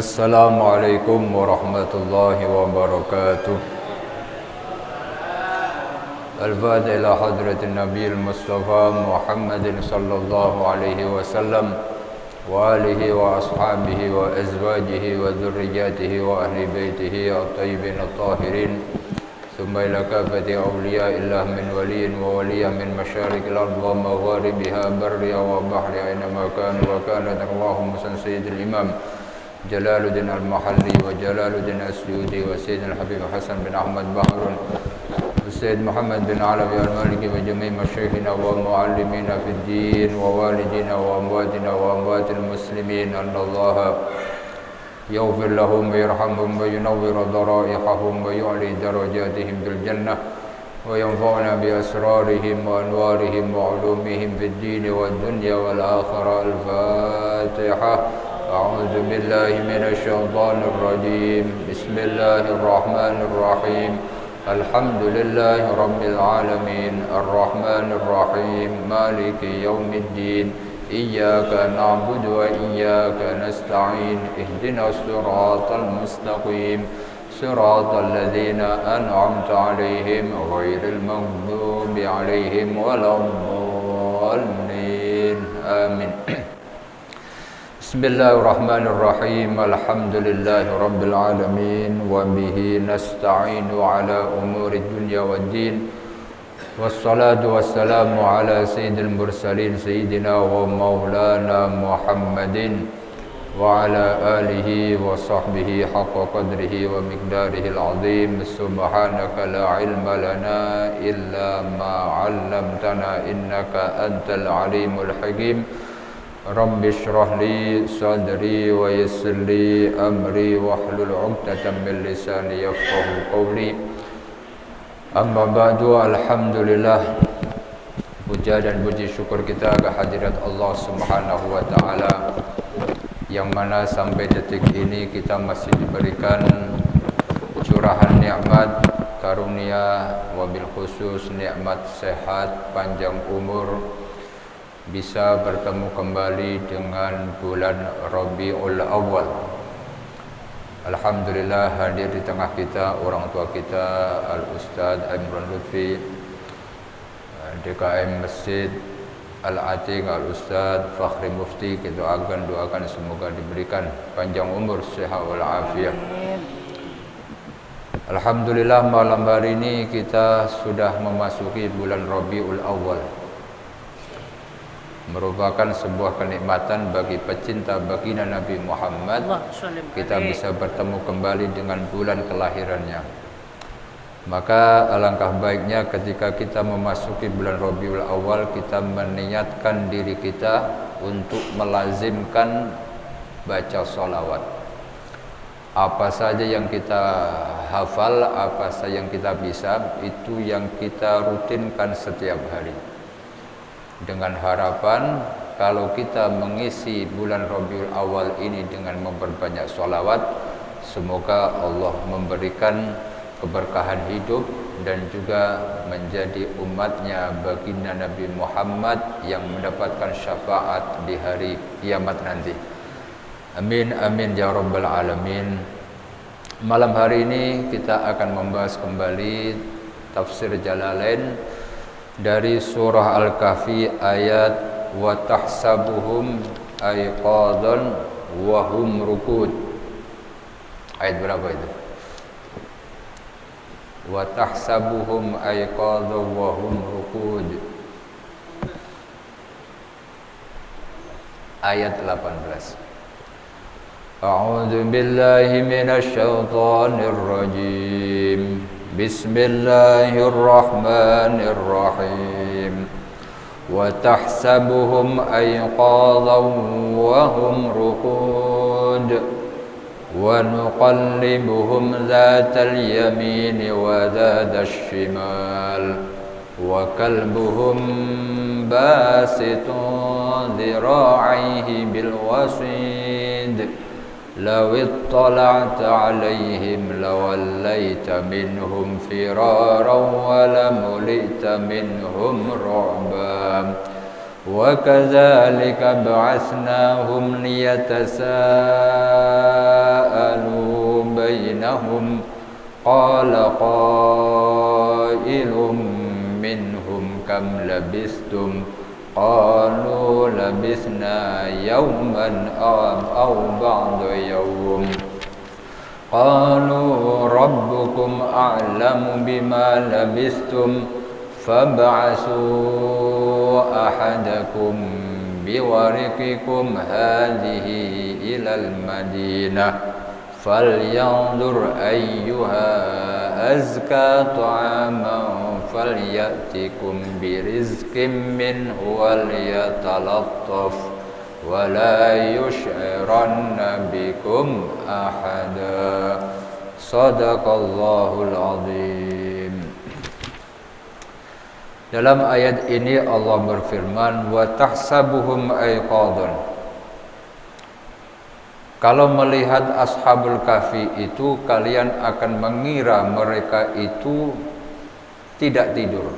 Assalamualaikum warahmatullahi wabarakatuh. Al-Fatiha ila hadratin Nabiil Mustafa Muhammadin sallallahu alaihi wasallam wa alihi wa ashabihi wa azwajihi wa dhurriyyatihi wa ahli baitihi at-tayyibin at-tahirin. Thumma ila kafati awliya'illah min waliyin wa waliyah min masyarikil ard wa magharibiha barriha wa bahriha aynama kanu wa kanat arwahum sayyidil imam Jalaluddin al-Mahalli wa Jalaluddin al-Suyuti wa Sayyidina al-Habib Hasan bin Ahmad Bahrun Sayyid Muhammad bin Alawi al-Maliki wa jami' masyayikhina wa muallimina fid din wa walidina wa amwatina wa amwatil muslimin annallaha yaghfir lahum wa yarhamhum wa yunawwir daraihahum wa yu'li darajatihim bil jannah wa yanfa'una bi asrarihim wa anwarihim wa ulumihim fid din wad dunya wal akhirah. Al-Fatihah. أعوذ بالله من الشيطان الرجيم بسم الله الرحمن الرحيم الحمد لله رب العالمين الرحمن الرحيم مالك يوم الدين إياك نعبد وإياك نستعين اهدنا الصراط المستقيم صراط الذين أنعمت عليهم غير المغضوب عليهم ولا الضالين آمين. Bismillahirrahmanirrahim. Alhamdulillahi rabbil alamin wa bihi nasta'inu ala umuri dunya waddin. Wassalatu wassalamu ala sayyidil mursalin sayyidina wa maulana Muhammadin wa ala alihi wa sahbihi haqqa qadrihi wa miqdarihi al-azim. Subhanaka la ilma lana illa ma 'allamtana innaka antal alimul hakim. Rabbi shrah li sadri wa yassir li amri wahlul 'uqdatam min lisani yafqahu qawli. Amma ba'du, alhamdulillah, puja dan puji syukur kita kehadirat Allah Subhanahu wa taala yang mana sampai detik ini kita masih diberikan curahan nikmat karunia, wabil khusus nikmat sehat, panjang umur, bisa bertemu kembali dengan bulan Rabiul Awal. Alhamdulillah, hadir di tengah kita orang tua kita Al-Ustadz Imran Lutfi, DKM Masjid Al-Atiq Al-Ustadz Fakhri Mufti. Kita doakan semoga diberikan panjang umur, sehat walafiat. Alhamdulillah, malam hari ini kita sudah memasuki bulan Rabiul Awal. Merupakan sebuah kenikmatan bagi pecinta baginda Nabi Muhammad. Kita bisa bertemu kembali dengan bulan kelahirannya. Maka alangkah baiknya ketika kita memasuki bulan Rabiul Awal, kita meniatkan diri kita untuk melazimkan baca sholawat. Apa saja yang kita hafal, apa saja yang kita bisa, itu yang kita rutinkan setiap hari. Dengan harapan kalau kita mengisi bulan Rabiul Awal ini dengan memperbanyak sholawat, semoga Allah memberikan keberkahan hidup dan juga menjadi umatnya baginda Nabi Muhammad yang mendapatkan syafaat di hari kiamat nanti. Amin amin ya rabbal alamin. Malam hari ini kita akan membahas kembali tafsir Jalalain dari surah Al-Kahfi ayat wa tahsabuhum ayqadan wa hum rukud. Ayat berapa itu? Wa tahsabuhum ayqadan wa hum rukud. Ayat 18. A'udzu billahi minasy syaithanir rajim. Bismillahirrahmanirrahim. Wa tahsabuhum ayqadhan wa hum ruqud wa nuqallibuhum dhatal yamin wa dhatal shimal wa kalbuhum basitun dhira'ihi bil wasid. لو اطلعت عليهم لوليت منهم فرارا ولملئت منهم رعبا وكذلك بعثناهم ليتساءلوا بينهم قال قائل منهم كم لبثتم قالوا لبثنا يوما أو بعض يوم قالوا ربكم أعلم بما لبثتم فابعثوا أحدكم بورقكم هذه إلى المدينة فلينظر أيها أزكى طعاما فليأتكم برزق منه وليتلطف ولا يشعرن بكم أحدا صدق الله العظيم. Dalam ayat ini Allah berfirman, wa tahsabuhum aiqadan. Kalau melihat ashabul kahfi itu, kalian akan mengira mereka itu tidak tidur.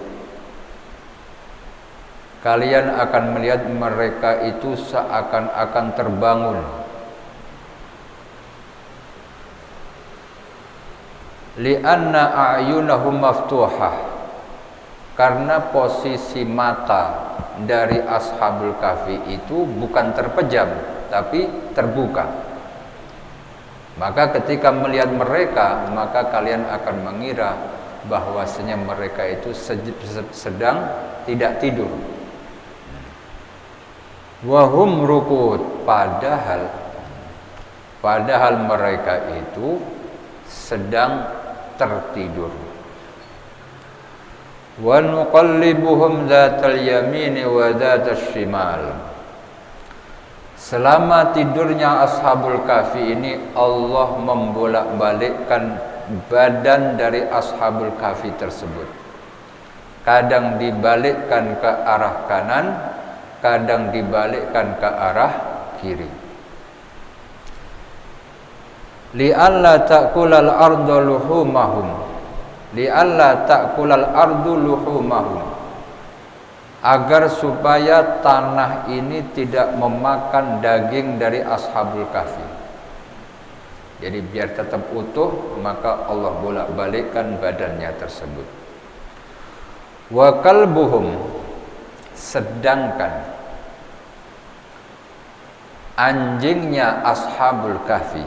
Kalian akan melihat mereka itu seakan-akan terbangun. Li'anna a'yunahum maftuhah. Karena posisi mata dari ashabul kahfi itu bukan terpejam, tapi terbuka. Maka ketika melihat mereka, maka kalian akan mengira bahwasanya mereka itu sedang tidak tidur. Wahum rukud, padahal mereka itu sedang tertidur. Wa nuqallibuhum dzatal yamini wa dzatash shimal. Selama tidurnya ashabul kahfi ini, Allah membolak-balikkan badan dari ashabul kahfi tersebut. Kadang dibalikkan ke arah kanan, kadang dibalikkan ke arah kiri. Li'alla ta'kulal ardu luhumahum. Li'alla ta'kulal ardu luhumahum, agar supaya tanah ini tidak memakan daging dari ashabul kahfi. Jadi biar tetap utuh, maka Allah bolak-balikkan badannya tersebut. Wa kalbuhum, sedangkan anjingnya ashabul kahfi.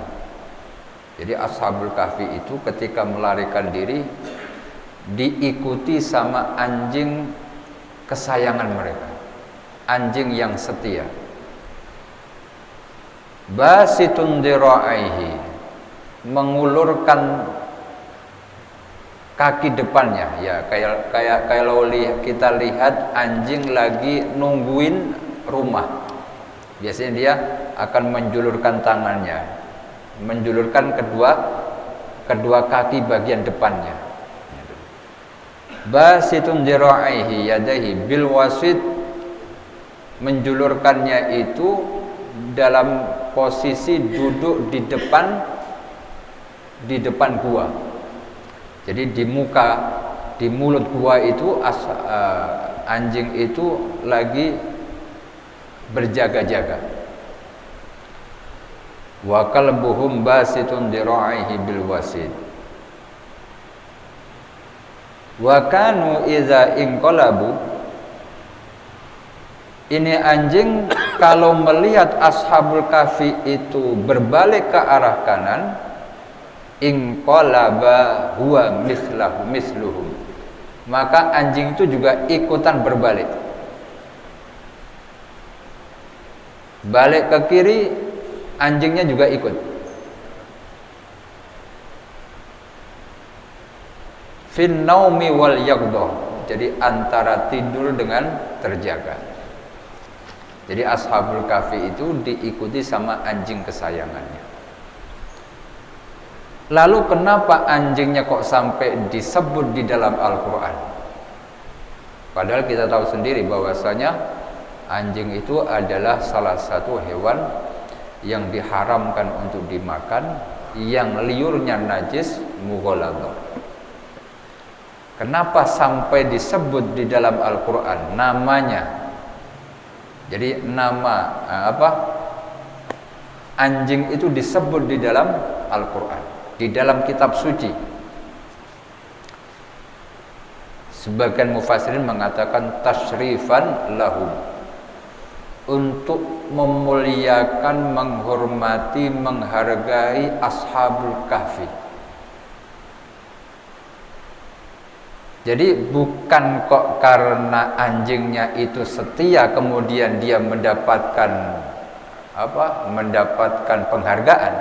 Jadi ashabul kahfi itu ketika melarikan diri diikuti sama anjing kesayangan mereka, anjing yang setia. Basitun dira'aihi, mengulurkan kaki depannya, ya kayak kalau kita lihat anjing lagi nungguin rumah, biasanya dia akan menjulurkan tangannya, menjulurkan kedua kaki bagian depannya. Basitun dira'aihi yadaihi bil wasit, menjulurkannya itu dalam posisi duduk di depan gua. Jadi di mulut gua itu anjing itu lagi berjaga-jaga. Wa kalbuhum basitun dira'aihi bil wasid. Wa kanu idza inqalabu, ini anjing kalau melihat ashabul kahfi itu berbalik ke arah kanan, inqalaba huwa misluhum, maka anjing itu juga ikutan berbalik. Balik ke kiri, anjingnya juga ikut. Fin naumi wal yaqdah, jadi antara tidur dengan terjaga. Jadi ashabul kahfi itu diikuti sama anjing kesayangannya. Lalu kenapa anjingnya kok sampai disebut di dalam Al-Quran? Padahal kita tahu sendiri bahwasanya anjing itu adalah salah satu hewan yang diharamkan untuk dimakan, yang liurnya najis, mughaladhah. Kenapa sampai disebut di dalam Al-Quran namanya? Jadi nama anjing itu disebut di dalam Al-Quran, di dalam kitab suci. Sebagian mufassirin mengatakan tasyrifan lahum, untuk memuliakan, menghormati, menghargai ashabul kahfi. Jadi bukan kok karena anjingnya itu setia kemudian dia mendapatkan penghargaan.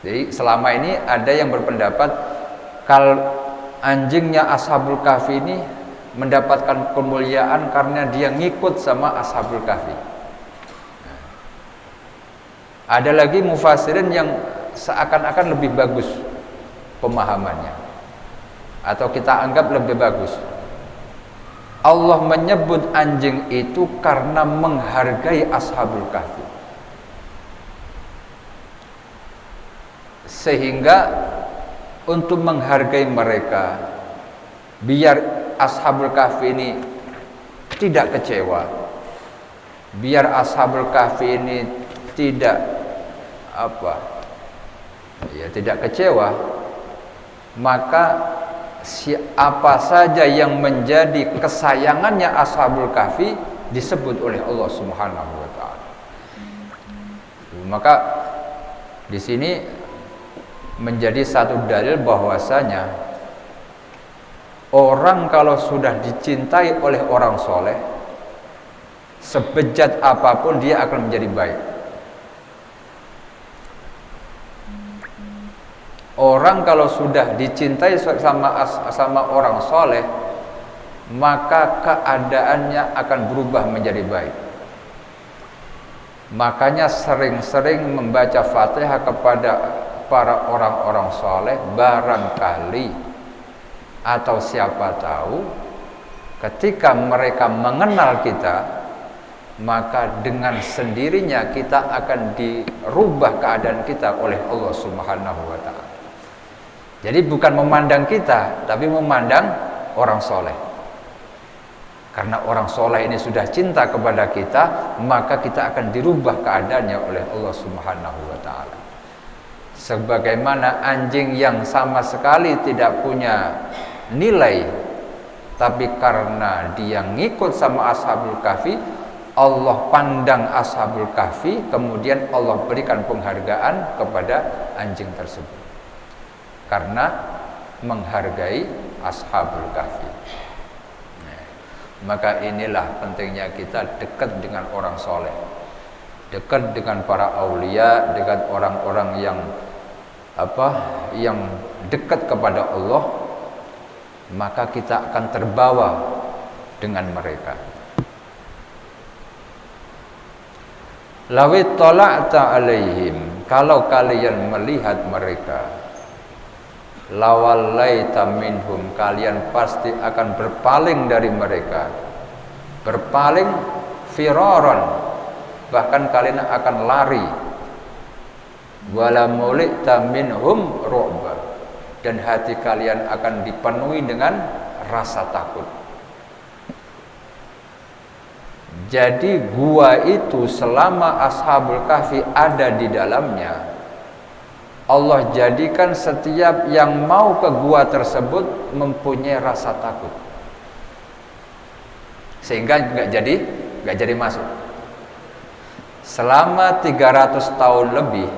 Jadi selama ini ada yang berpendapat kalau anjingnya Ashabul Kahfi ini mendapatkan kemuliaan karena dia ngikut sama Ashabul Kahfi. Ada lagi mufassirin yang seakan-akan lebih bagus pemahamannya, atau kita anggap lebih bagus. Allah menyebut anjing itu karena menghargai Ashabul Kahfi, sehingga untuk menghargai mereka, biar Ashabul Kahfi ini tidak kecewa, biar Ashabul Kahfi ini tidak tidak kecewa, maka siapa saja yang menjadi kesayangannya Ashabul Kahfi disebut oleh Allah Subhanahu wa taala. Maka di sini menjadi satu dalil bahwasanya orang kalau sudah dicintai oleh orang soleh, sebejat apapun dia akan menjadi baik. Orang kalau sudah dicintai sama orang soleh, maka keadaannya akan berubah menjadi baik. Makanya sering-sering membaca Fatihah kepada para orang-orang soleh, barangkali atau siapa tahu ketika mereka mengenal kita, maka dengan sendirinya kita akan dirubah keadaan kita oleh Allah Subhanahu wa taala. Jadi bukan memandang kita, tapi memandang orang soleh. Karena orang soleh ini sudah cinta kepada kita, maka kita akan dirubah keadaannya oleh Allah Subhanahu wa taala. Sebagaimana anjing yang sama sekali tidak punya nilai, tapi karena dia ngikut sama Ashabul Kahfi, Allah pandang Ashabul Kahfi, kemudian Allah berikan penghargaan kepada anjing tersebut karena menghargai Ashabul Kahfi. Maka inilah pentingnya kita dekat dengan orang soleh, dekat dengan para aulia, dengan orang-orang yang dekat kepada Allah, maka kita akan terbawa dengan mereka. Lawit tala'ta alaihim, kalau kalian melihat mereka, lawallaita minhum, kalian pasti akan berpaling dari mereka, berpaling firaran, bahkan kalian akan lari. Wala mulita minhum ru'ba, dan hati kalian akan dipenuhi dengan rasa takut. Jadi gua itu selama Ashabul Kahfi ada di dalamnya, Allah jadikan setiap yang mau ke gua tersebut mempunyai rasa takut, sehingga nggak jadi masuk. Selama 300 tahun lebih,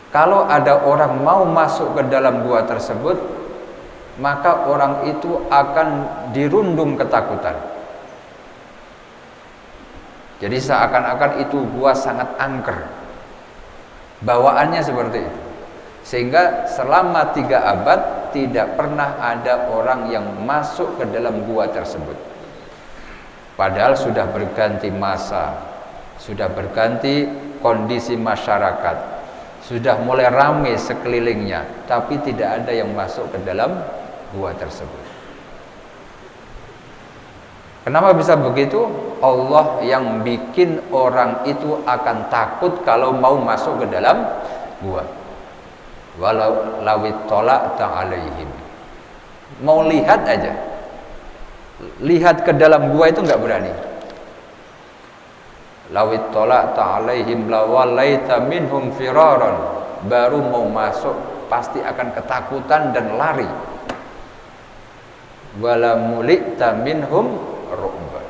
kalau ada orang mau masuk ke dalam gua tersebut, maka orang itu akan dirundung ketakutan. Jadi seakan-akan itu gua sangat angker, bawaannya seperti itu, sehingga selama 3 abad tidak pernah ada orang yang masuk ke dalam gua tersebut. Padahal sudah berganti masa, sudah berganti kondisi masyarakat, sudah mulai ramai sekelilingnya, tapi tidak ada yang masuk ke dalam gua tersebut. Kenapa bisa begitu? Allah yang bikin orang itu akan takut kalau mau masuk ke dalam gua. Walau lawit tala'ta alaihim, mau lihat aja, lihat ke dalam gua itu nggak berani. lawit tala'ta alaihim lawallaita minhum firaran, baru mau masuk pasti akan ketakutan dan lari. Wala mulita minhum ru'ba.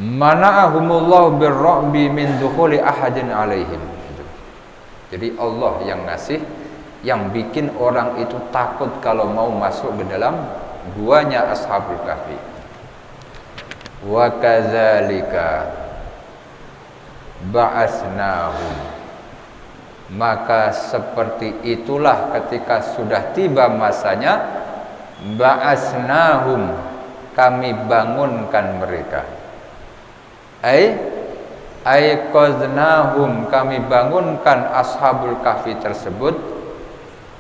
Mana'ahumullahu birru'bi min dukhuli ahadin alaihim. Jadi Allah yang ngasih, yang bikin orang itu takut kalau mau masuk ke dalam guanya Ashabul Kahfi. Wa kadzalika ba'asnahum, maka seperti itulah ketika sudah tiba masanya, ba'asnahum, kami bangunkan mereka. Aiqadnahum, kami bangunkan Ashabul Kahfi tersebut,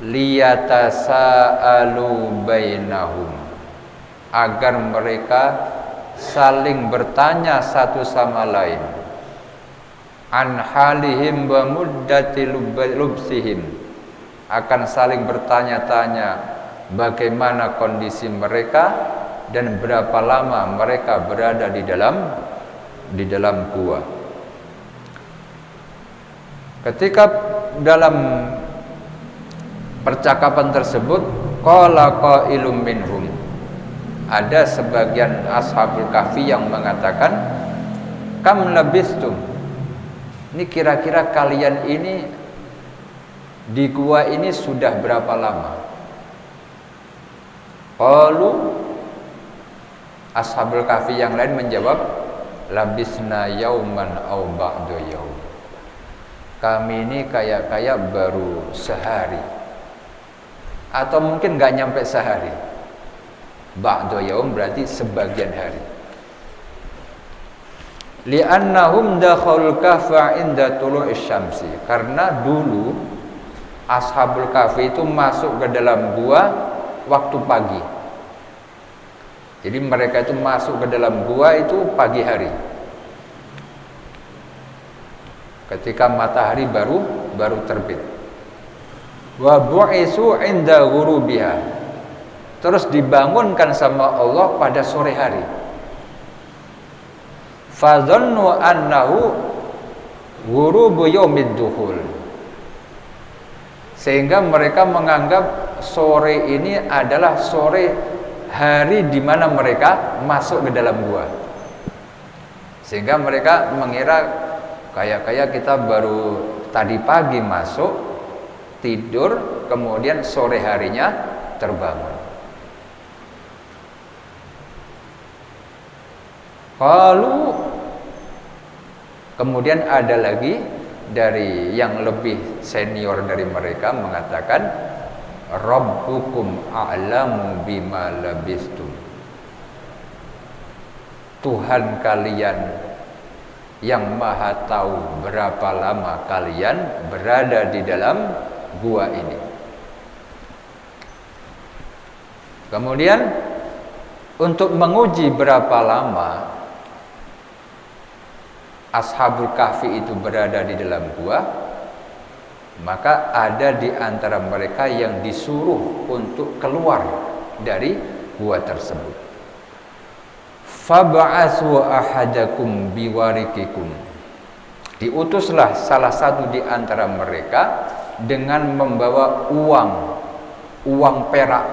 liyatasaalu bainahum, agar mereka saling bertanya satu sama lain, an halihim wa muddati lubsihim, akan saling bertanya-tanya bagaimana kondisi mereka dan berapa lama mereka berada di dalam gua. Ketika dalam percakapan tersebut, qala qailum minhum, ada sebagian Ashabul Kahfi yang mengatakan, kam labistum, ini kira-kira kalian ini di gua ini sudah berapa lama? Qalu, Ashabul Kahfi yang lain menjawab, labisna yauman au ba'du yaum, kami ini kayak baru sehari, atau mungkin gak nyampe sehari. Ba'du yaum berarti sebagian hari. Li'annahum dakhulul kahfa inda tulu'is syamsi, karena dulu Ashabul Kahfi itu masuk ke dalam gua waktu pagi. Jadi mereka itu masuk ke dalam gua itu pagi hari, ketika matahari baru terbit. Wa bu'isu inda ghurubiha, terus dibangunkan sama Allah pada sore hari. Fadhannu annahu ghurubu yaumid dukhul, sehingga mereka menganggap sore ini adalah sore hari di mana mereka masuk ke dalam gua, sehingga mereka mengira kayak kita baru tadi pagi masuk, tidur, kemudian sore harinya terbangun. Kalau kemudian ada lagi dari yang lebih senior dari mereka mengatakan, Rabbukum a'lamu bima labistum, Tuhan kalian yang maha tahu berapa lama kalian berada di dalam gua ini. Kemudian untuk menguji berapa lama Ashabul Kahfi itu berada di dalam gua, maka ada di antara mereka yang disuruh untuk keluar dari gua tersebut. Fab'asu ahadakum biwarikikum, diutuslah salah satu di antara mereka dengan membawa uang perak,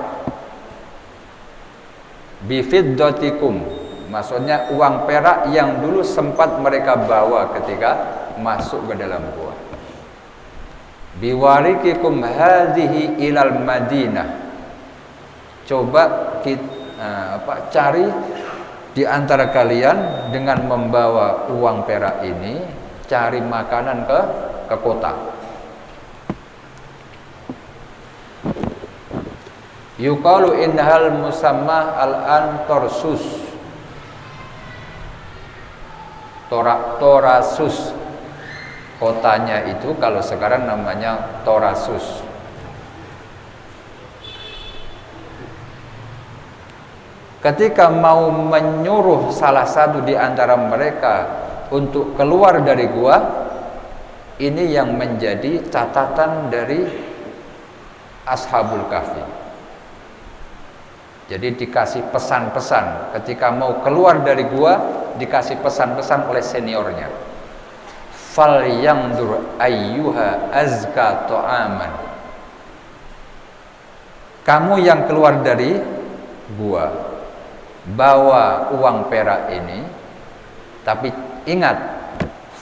bifiddatikum, maksudnya uang perak yang dulu sempat mereka bawa ketika masuk ke dalam gua. Biwarikikum hadhihi ilal Madinah, coba kita cari di antara kalian dengan membawa uang perak ini, cari makanan ke kota. Yuqalu innahal musammah al-an Tarsus, Torasus, kotanya itu kalau sekarang namanya Torasus. Ketika mau menyuruh salah satu di antara mereka untuk keluar dari gua, ini yang menjadi catatan dari Ashabul Kahfi. Jadi dikasih pesan-pesan ketika mau keluar dari gua, dikasih pesan-pesan oleh seniornya. Fal yandur ayyuha azka ta'aman. Kamu yang keluar dari gua, bawa uang perak ini, tapi ingat,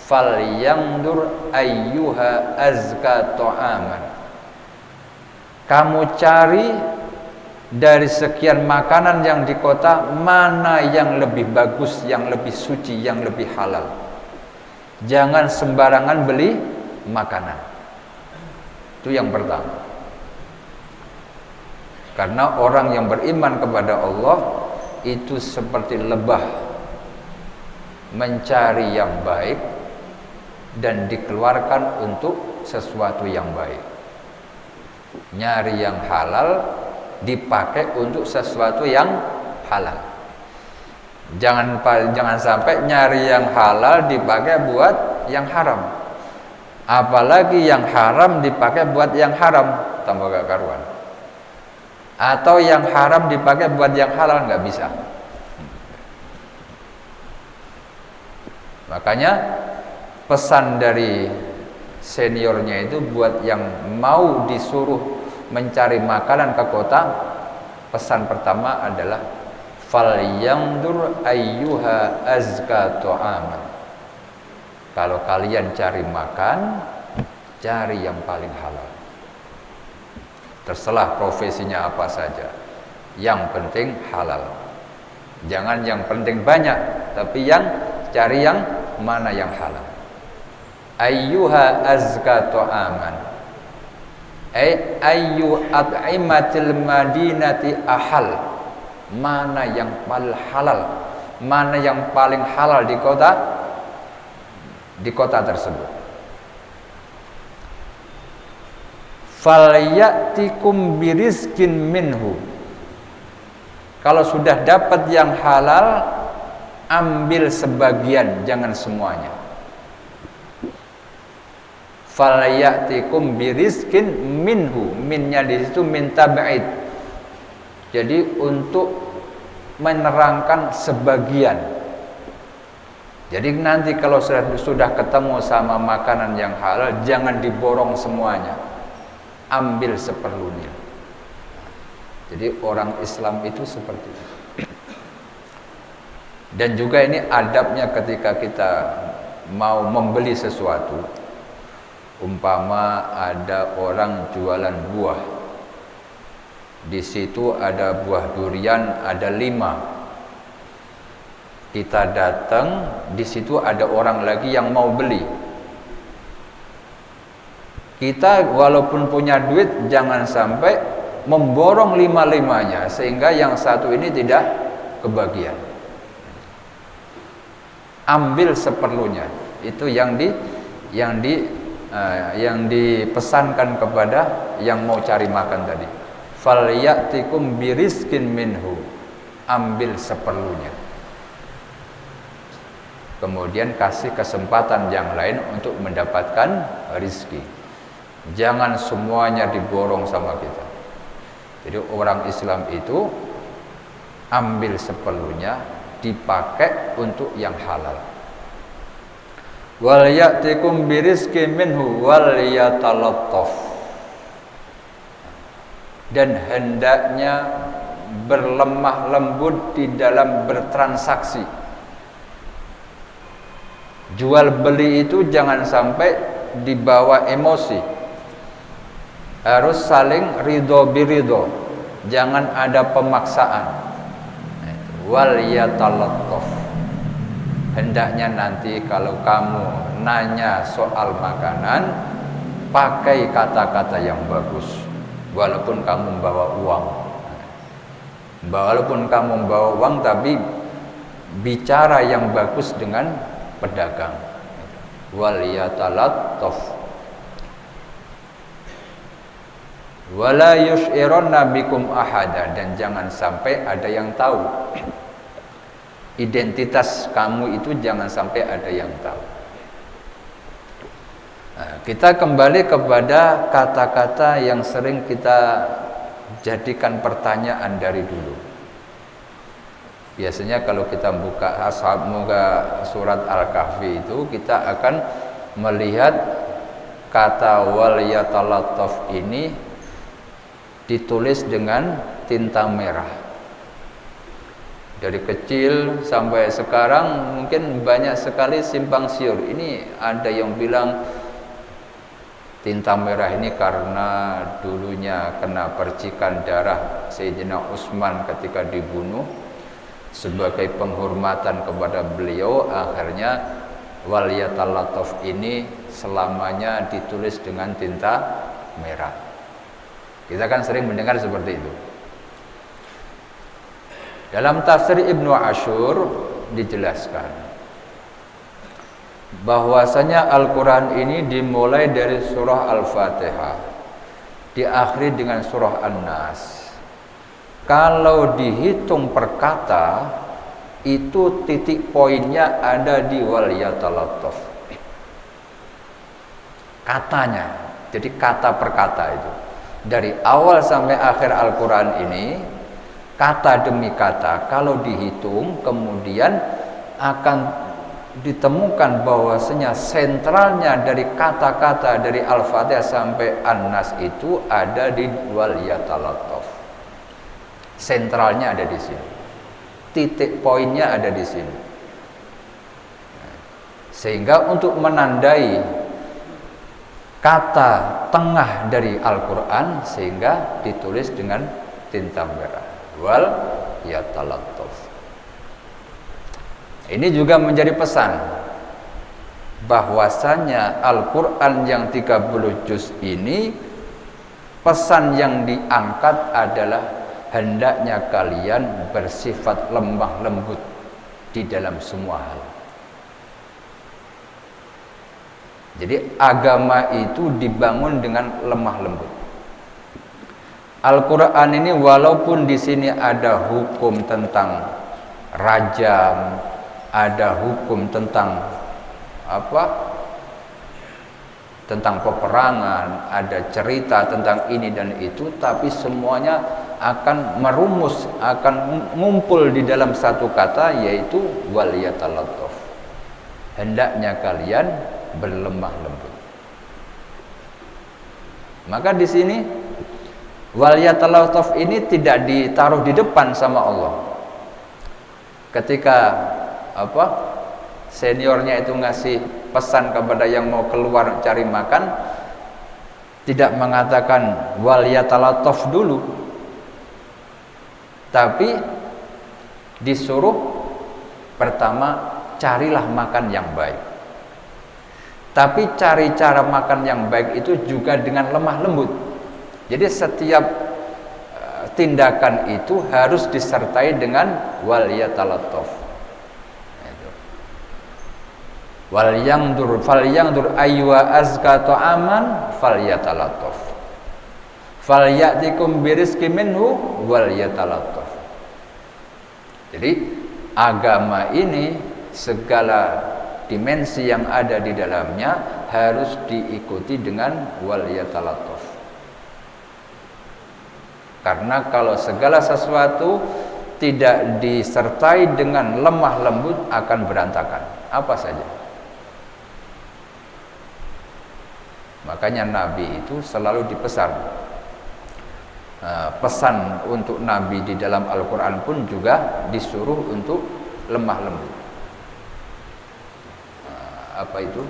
fal yandur ayyuha azka ta'aman. Kamu cari dari sekian makanan yang di kota, mana yang lebih bagus, yang lebih suci, yang lebih halal. Jangan sembarangan beli makanan. Itu yang pertama. Karena orang yang beriman kepada Allah itu seperti lebah mencari yang baik dan dikeluarkan untuk sesuatu yang baik. Nyari yang halal dipakai untuk sesuatu yang halal. Jangan sampai nyari yang halal dipakai buat yang haram. Apalagi yang haram dipakai buat yang haram, tambah gak karuan. Atau yang haram dipakai buat yang halal, nggak bisa. Makanya pesan dari seniornya itu buat yang mau disuruh mencari makanan ke kota, pesan pertama adalah fal yandur ayyuha azka ta'aman. Kalau kalian cari makan, cari yang paling halal. Terserah profesinya apa saja, yang penting halal. Jangan yang penting banyak, tapi cari yang mana yang halal. Ayyuha azka ta'aman, ayyu at'imatil madinati ahal. Mana yang paling halal, mana yang paling halal di kota tersebut. Falyatikum birizkin minhu. Kalau sudah dapat yang halal, ambil sebagian, jangan semuanya. Falyatikum birizkin minhu. Minnya di situ min tab'id. Jadi untuk menerangkan sebagian. Jadi nanti kalau sudah ketemu sama makanan yang halal, jangan diborong semuanya. Ambil seperlunya. Jadi orang Islam itu seperti itu. Dan juga ini adabnya ketika kita mau membeli sesuatu. Umpama ada orang jualan buah, di situ ada buah durian, ada 5. Kita datang, di situ ada orang lagi yang mau beli. Kita walaupun punya duit, jangan sampai memborong 5-5-nya sehingga yang satu ini tidak kebagian. Ambil seperlunya. Itu yang dipesankan kepada yang mau cari makan tadi. Falyatikum birizkin minhu. Ambil seperlunya. Kemudian kasih kesempatan yang lain untuk mendapatkan rizki. Jangan semuanya diborong sama kita. Jadi orang Islam itu ambil seperlunya, dipakai untuk yang halal. Wal ya'tikum birizqin minhu wal yatalattaf. Dan hendaknya berlemah lembut di dalam bertransaksi. Jual beli itu jangan sampai dibawa emosi. Harus saling ridho biridho. Jangan ada pemaksaan. Wal yatalattaf. Hendaknya nanti kalau kamu nanya soal makanan, pakai kata-kata yang bagus. Walaupun kamu membawa uang. Walaupun kamu membawa uang, tapi bicara yang bagus dengan pedagang. Wal yatalattaf. Wala yush'iranna bikum ahada. Dan jangan sampai ada yang tahu. Identitas kamu itu jangan sampai ada yang tahu. Nah, kita kembali kepada kata-kata yang sering kita jadikan pertanyaan dari dulu. Biasanya kalau kita buka surat Al-Kahfi itu kita akan melihat kata wal yatalattaf ini ditulis dengan tinta merah. Dari kecil sampai sekarang mungkin banyak sekali simpang siur. Ini ada yang bilang tinta merah ini karena dulunya kena percikan darah Sayyidina Utsman ketika dibunuh. Sebagai penghormatan kepada beliau, akhirnya wal yatalattaf ini selamanya ditulis dengan tinta merah. Kita kan sering mendengar seperti itu. Dalam tafsir Ibnu Asyur dijelaskan bahwasanya Al-Quran ini dimulai dari surah Al-Fatihah, diakhiri dengan surah An-Nas. Kalau dihitung per kata, itu titik poinnya ada di wal yatalattaf. Katanya, jadi kata per kata itu. Dari awal sampai akhir Al-Quran ini, kata demi kata, kalau dihitung, kemudian akan ditemukan bahwasanya sentralnya dari kata-kata dari Al-Fatihah sampai An-Nas itu ada di wal yatalattaf. Sentralnya ada di sini, titik poinnya ada di sini. Sehingga untuk menandai kata tengah dari Al-Quran, sehingga ditulis dengan tinta merah, wal yatalattaf. Ini juga menjadi pesan bahwasanya Al-Quran yang 30 juz ini, pesan yang diangkat adalah hendaknya kalian bersifat lemah lembut di dalam semua hal. Jadi agama itu dibangun dengan lemah lembut. Al-Quran ini walaupun di sini ada hukum tentang rajam, ada hukum tentang tentang peperangan, ada cerita tentang ini dan itu, tapi semuanya akan merumus, akan ngumpul di dalam satu kata, yaitu wal yatalattaf. Hendaknya kalian berlemah lembut. Maka di sini wal yatalattaf ini tidak ditaruh di depan sama Allah. Ketika seniornya itu ngasih pesan kepada yang mau keluar cari makan, tidak mengatakan wal yatalattaf dulu, tapi disuruh pertama carilah makan yang baik. Tapi cari cara makan yang baik itu juga dengan lemah lembut. Jadi setiap tindakan itu harus disertai dengan wal yatalattaf. Wal yangdur aywa azka ta'aman falyatalattaf. Falyatikum birizqin minhu wal yatalattaf. Jadi agama ini segala dimensi yang ada di dalamnya harus diikuti dengan wal yatalattaf. Karena kalau segala sesuatu tidak disertai dengan lemah lembut akan berantakan, apa saja. Makanya Nabi itu selalu dipesan. Pesan untuk Nabi di dalam Al-Quran pun juga disuruh untuk lemah lembut. Apa itu?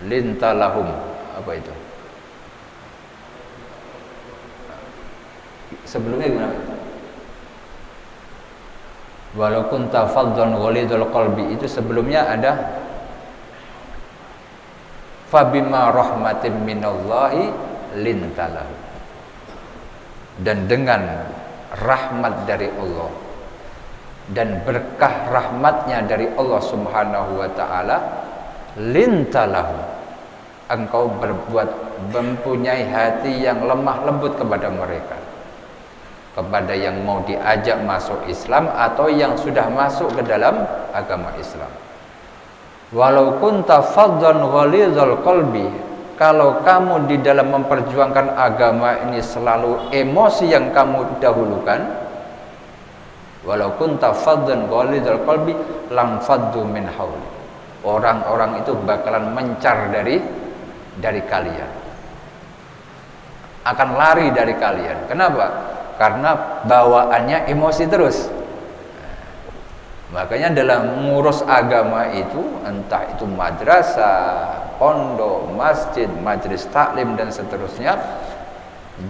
Lintalahum. Apa itu? Sebelumnya gimana? Walau kunta faddan ghalidul qalbi, itu sebelumnya ada fabima rahmatin minallahi lintalahu. Dan dengan rahmat dari Allah dan berkah rahmatnya dari Allah Subhanahu wa ta'ala, lintalahu, engkau mempunyai hati yang lemah lembut kepada mereka, kepada yang mau diajak masuk Islam atau yang sudah masuk ke dalam agama Islam. Walau kunta faddan ghalidhal qalbi, kalau kamu di dalam memperjuangkan agama ini selalu emosi yang kamu dahulukan, Walau kunta faddan ghalidhal qalbi lam faddu min hauli. Orang-orang itu bakalan mencar dari kalian. Akan lari dari kalian. Kenapa? Karena bawaannya emosi terus. Makanya dalam mengurus agama itu, entah itu madrasah, pondok, masjid, majelis taklim dan seterusnya,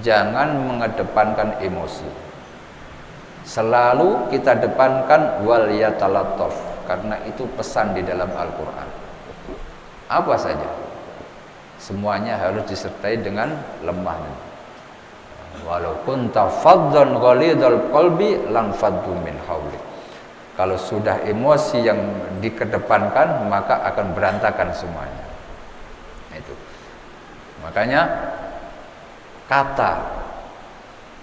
jangan mengedepankan emosi. Selalu kita depankan wal yatalattaf, karena itu pesan di dalam Al-Qur'an. Apa saja? Semuanya harus disertai dengan lemah. Walau kunta faddan ghalidhal qalbi lan faddu min hawlik. Kalau sudah emosi yang dikedepankan, maka akan berantakan semuanya. Itu. Makanya kata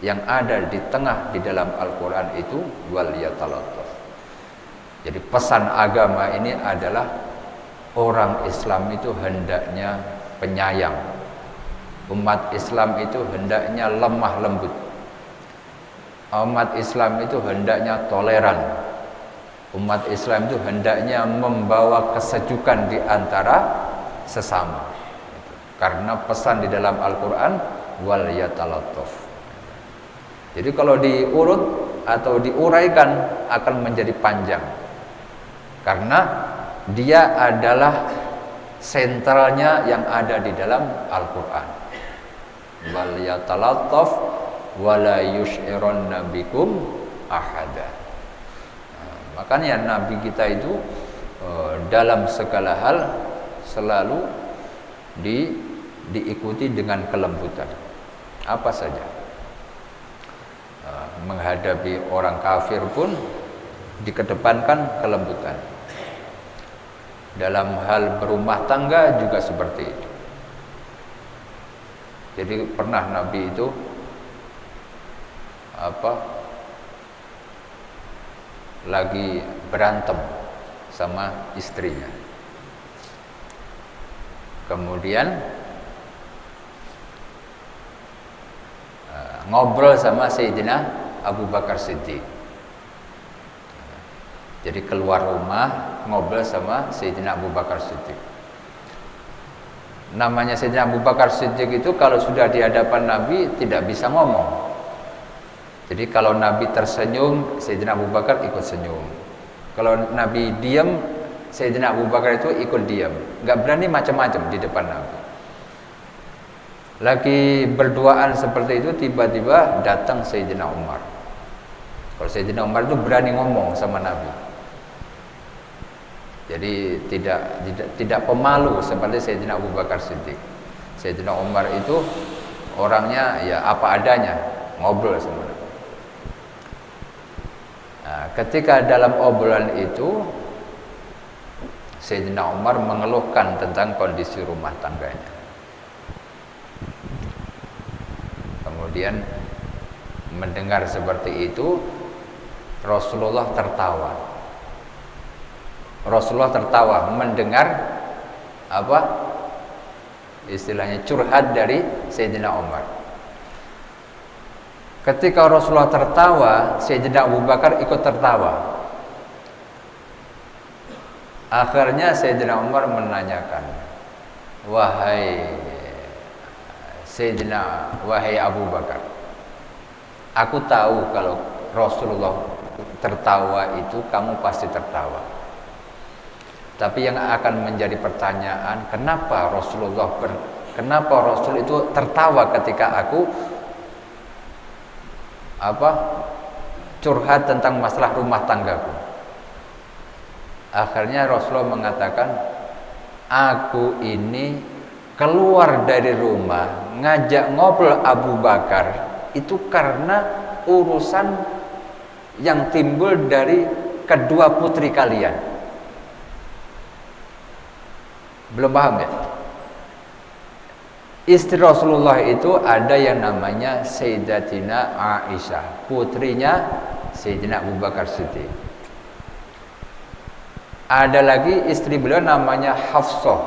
yang ada di tengah di dalam Al-Quran itu wal yatalattaf. Jadi pesan agama ini adalah orang Islam itu hendaknya penyayang. Umat Islam itu hendaknya lemah lembut. Umat Islam itu hendaknya toleran. Umat Islam itu hendaknya membawa kesejukan di antara sesama. Karena pesan di dalam Al-Quran wal yatalattaf. Jadi kalau diurut atau diuraikan akan menjadi panjang. Karena dia adalah sentralnya yang ada di dalam Al-Quran. Wal yatalattaf wala yush'iranna bikum ahada. Makanya Nabi kita itu dalam segala hal selalu diikuti dengan kelembutan. Apa saja. Menghadapi orang kafir pun dikedepankan kelembutan. Dalam hal berumah tangga juga seperti itu. Jadi pernah Nabi itu lagi berantem sama istrinya. Kemudian ngobrol sama Sayyidina Abu Bakar Siddiq. Jadi keluar rumah ngobrol sama Sayyidina Abu Bakar Siddiq. Namanya Sayyidina Abu Bakar Siddiq itu kalau sudah di hadapan Nabi tidak bisa ngomong. Jadi kalau Nabi tersenyum, Sayyidina Abu Bakar ikut senyum. Kalau Nabi diam, Sayyidina Abu Bakar itu ikut diam. Gak berani macam-macam di depan Nabi. Lagi berduaan seperti itu, tiba-tiba datang Sayyidina Umar. Kalau Sayyidina Umar itu berani ngomong sama Nabi. Jadi tidak pemalu seperti Sayyidina Abu Bakar Siddiq. Sayyidina Umar itu orangnya ya apa adanya, ngobrol sama Nabi. Nah, ketika dalam obrolan itu Sayyidina Umar mengeluhkan tentang kondisi rumah tangganya. Kemudian mendengar seperti itu, Rasulullah tertawa. Rasulullah tertawa mendengar istilahnya curhat dari Sayyidina Umar. Ketika Rasulullah tertawa, Sayyidina Abu Bakar ikut tertawa. Akhirnya Sayyidina Umar menanyakan, wahai Abu Bakar, aku tahu kalau Rasulullah tertawa itu kamu pasti tertawa. Tapi yang akan menjadi pertanyaan, kenapa Rasul itu tertawa ketika aku curhat tentang masalah rumah tanggaku. Akhirnya Rasulullah mengatakan, aku ini keluar dari rumah ngajak ngobrol Abu Bakar itu karena urusan yang timbul dari kedua putri kalian. Belum paham ya? Istri Rasulullah itu ada yang namanya Sayyidatina Aisyah, putrinya Sayyidina Abu Bakar Siddiq. Ada lagi istri beliau namanya Hafsah,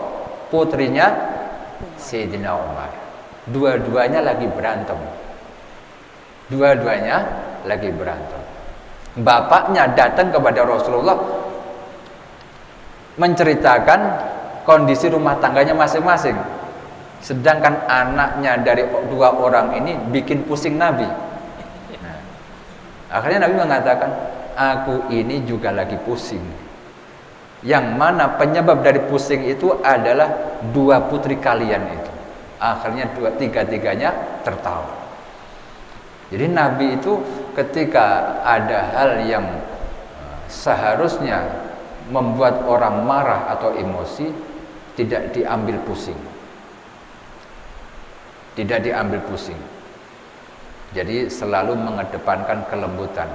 putrinya Sayyidina Umar. Dua-duanya lagi berantem. Bapaknya datang kepada Rasulullah menceritakan kondisi rumah tangganya masing-masing. Sedangkan anaknya dari dua orang ini bikin pusing Nabi. Nah, akhirnya Nabi mengatakan, aku ini juga lagi pusing. Yang mana penyebab dari pusing itu adalah dua putri kalian itu. Akhirnya tiga-tiganya tertawa. Jadi Nabi itu ketika ada hal yang seharusnya membuat orang marah atau emosi, tidak diambil pusing. Tidak diambil pusing. Jadi selalu mengedepankan kelembutan,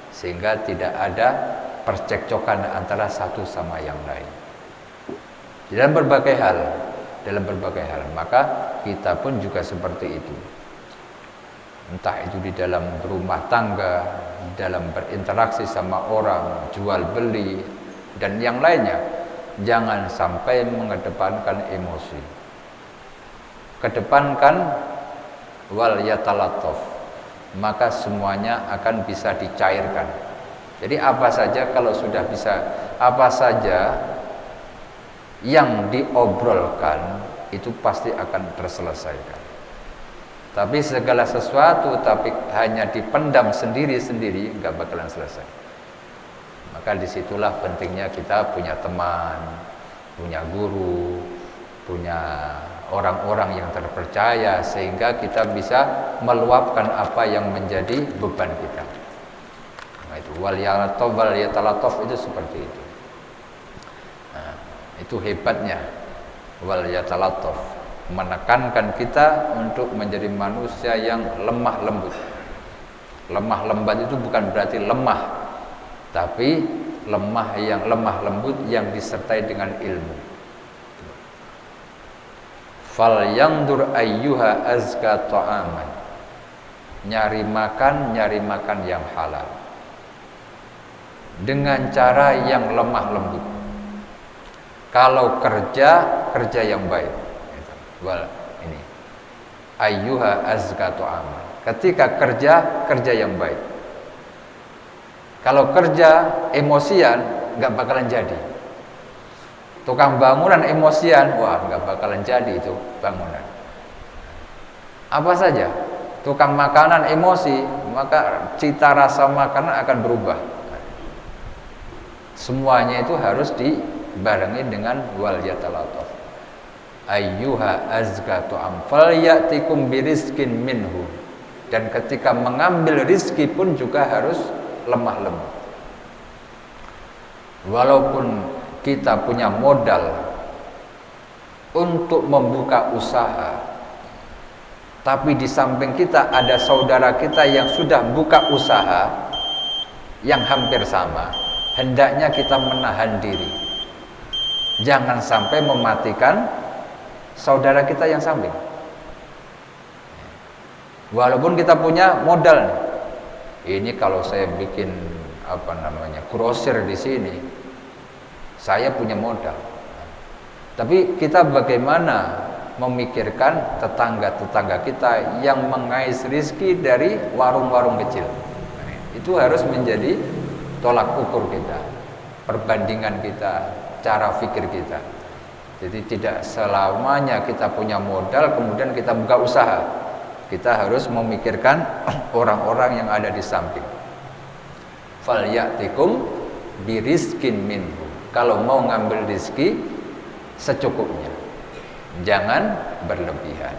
sehingga tidak ada percekcokan antara satu sama yang lain. Dalam berbagai hal, maka kita pun juga seperti itu. Entah itu di dalam rumah tangga, dalam berinteraksi sama orang, jual beli, dan yang lainnya, jangan sampai mengedepankan emosi. Kedepankan wal yatalattaf, maka semuanya akan bisa dicairkan. Jadi apa saja kalau sudah bisa, apa saja yang diobrolkan itu pasti akan terselesaikan. Tapi segala sesuatu tapi hanya dipendam sendiri-sendiri, nggak bakalan selesai. Maka disitulah pentingnya kita punya teman, punya guru, punya orang-orang yang terpercaya, sehingga kita bisa meluapkan apa yang menjadi beban kita. Nah, itu wal yatalattaf itu seperti itu. Nah, itu hebatnya wal yatalattaf, menekankan kita untuk menjadi manusia yang lemah lembut. Lemah lembut itu bukan berarti lemah, tapi lemah lembut yang disertai dengan ilmu. Fal yandur ayyuha azka ta'aman, nyari makan yang halal dengan cara yang lemah lembut. Kalau kerja yang baik. Wal ini ayyuha azka ta'aman, ketika kerja yang baik. Kalau kerja emosian nggak bakalan jadi. Tukang bangunan emosian, wah nggak bakalan jadi itu bangunan. Apa saja, tukang makanan emosi, maka cita rasa makanan akan berubah. Semuanya itu harus dibarengi dengan wal yatalattaf. Ayyuha azka tu'am falyatikum birizkin minhu, dan ketika mengambil rizki pun juga harus lemah lembut. Walaupun kita punya modal untuk membuka usaha, tapi di samping kita ada saudara kita yang sudah buka usaha yang hampir sama, hendaknya kita menahan diri. Jangan sampai mematikan saudara kita yang samping. Walaupun kita punya modal, ini kalau saya bikin grosir di sini, saya punya modal. Tapi kita bagaimana memikirkan tetangga-tetangga kita yang mengais rizki dari warung-warung kecil. Itu harus menjadi tolak ukur kita, perbandingan kita, cara pikir kita. Jadi tidak selamanya kita punya modal kemudian kita buka usaha. Kita harus memikirkan orang-orang yang ada di samping. Falyatikum birizkin minhu, kalau mau ngambil rezeki secukupnya, jangan berlebihan.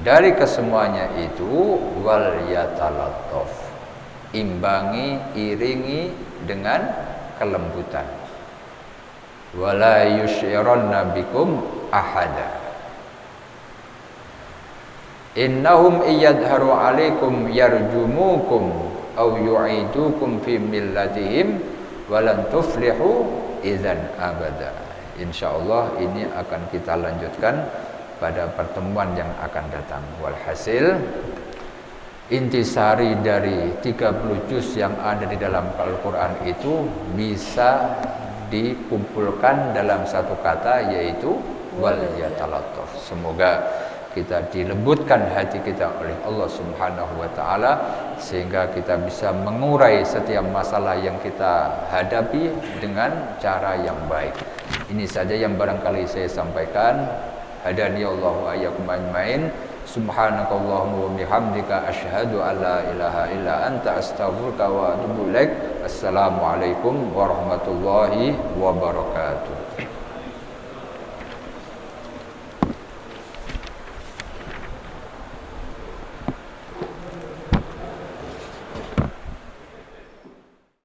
Dari kesemuanya itu wal yatalattaf, imbangi, iringi dengan kelembutan. Wala yusyiranna bikum ahada. Innahum iyadharu alaikum yarjumukum aw yu'idukum fi millatihim walan tuflihu idzan abada. Insyaallah ini akan kita lanjutkan pada pertemuan yang akan datang. Walhasil, intisari dari 30 juz yang ada di dalam Al-Quran itu bisa dikumpulkan dalam satu kata, yaitu wal yatalattaf. Semoga kita dilembutkan hati kita oleh Allah Subhanahu wa taala sehingga kita bisa mengurai setiap masalah yang kita hadapi dengan cara yang baik. Ini saja yang barangkali saya sampaikan. Hadani Allah wa iyyakum ajmain. Subhanakallahumma wa bihamdika asyhadu an la ilaha illa anta astaghfiruka wa atubu ilaik. Assalamualaikum warahmatullahi wabarakatuh.